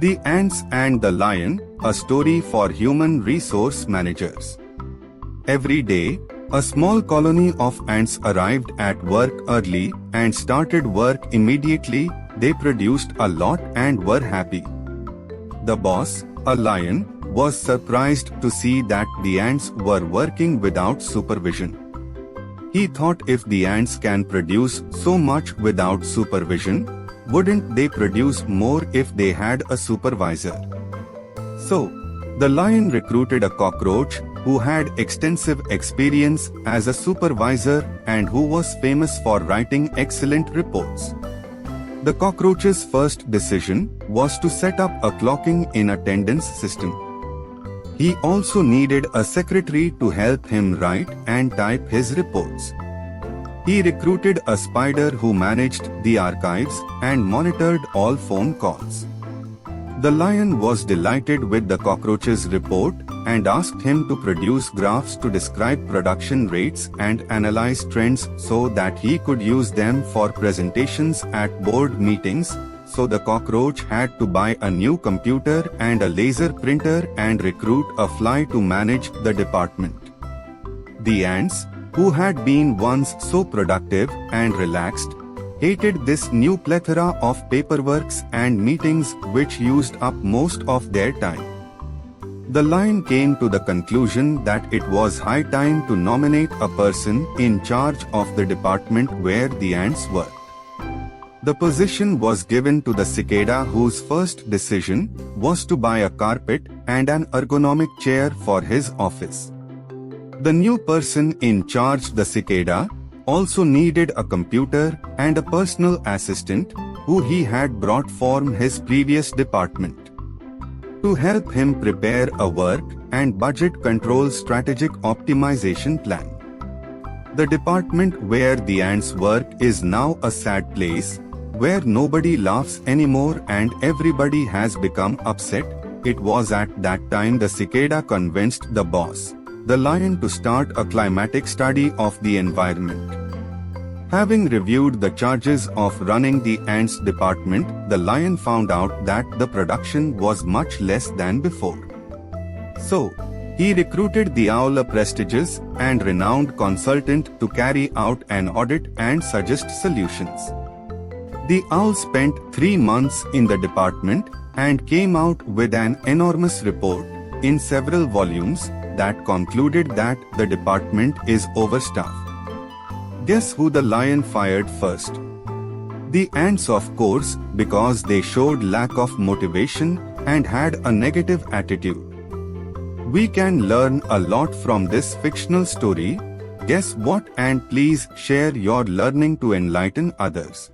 The Ants and the Lion, a story for human resource managers. Every day, a small colony of ants arrived at work early and started work immediately. They produced a lot and were happy. The boss, a lion, was surprised to see that the ants were working without supervision. He thought, if the ants can produce so much without supervision, wouldn't they produce more if they had a supervisor? So, the lion recruited a cockroach who had extensive experience as a supervisor and who was famous for writing excellent reports. The cockroach's first decision was to set up a clocking in attendance system. He also needed a secretary to help him write and type his reports. He recruited a spider who managed the archives and monitored all phone calls. The lion was delighted with the cockroach's report and asked him to produce graphs to describe production rates and analyze trends so that he could use them for presentations at board meetings. So the cockroach had to buy a new computer and a laser printer and recruit a fly to manage the department. The ants, who had been once so productive and relaxed, hated this new plethora of paperworks and meetings which used up most of their time. The lion came to the conclusion that it was high time to nominate a person in charge of the department where the ants worked. The position was given to the cicada, whose first decision was to buy a carpet and an ergonomic chair for his office. The new person in charge, the cicada, also needed a computer and a personal assistant who he had brought from his previous department to help him prepare a work and budget control strategic optimization plan. The department where the ants work is now a sad place, where nobody laughs anymore and everybody has become upset. It was at that time the cicada convinced the boss, the lion, to start a climatic study of the environment. Having reviewed the charges of running the ants department, the lion found out that the production was much less than before. So, he recruited the owl, a prestigious and renowned consultant, to carry out an audit and suggest solutions. The owl spent 3 months in the department and came out with an enormous report in several volumes that concluded that the department is overstaffed. Guess who the lion fired first? The ants, of course, because they showed lack of motivation and had a negative attitude. We can learn a lot from this fictional story. Guess what? And please share your learning to enlighten others.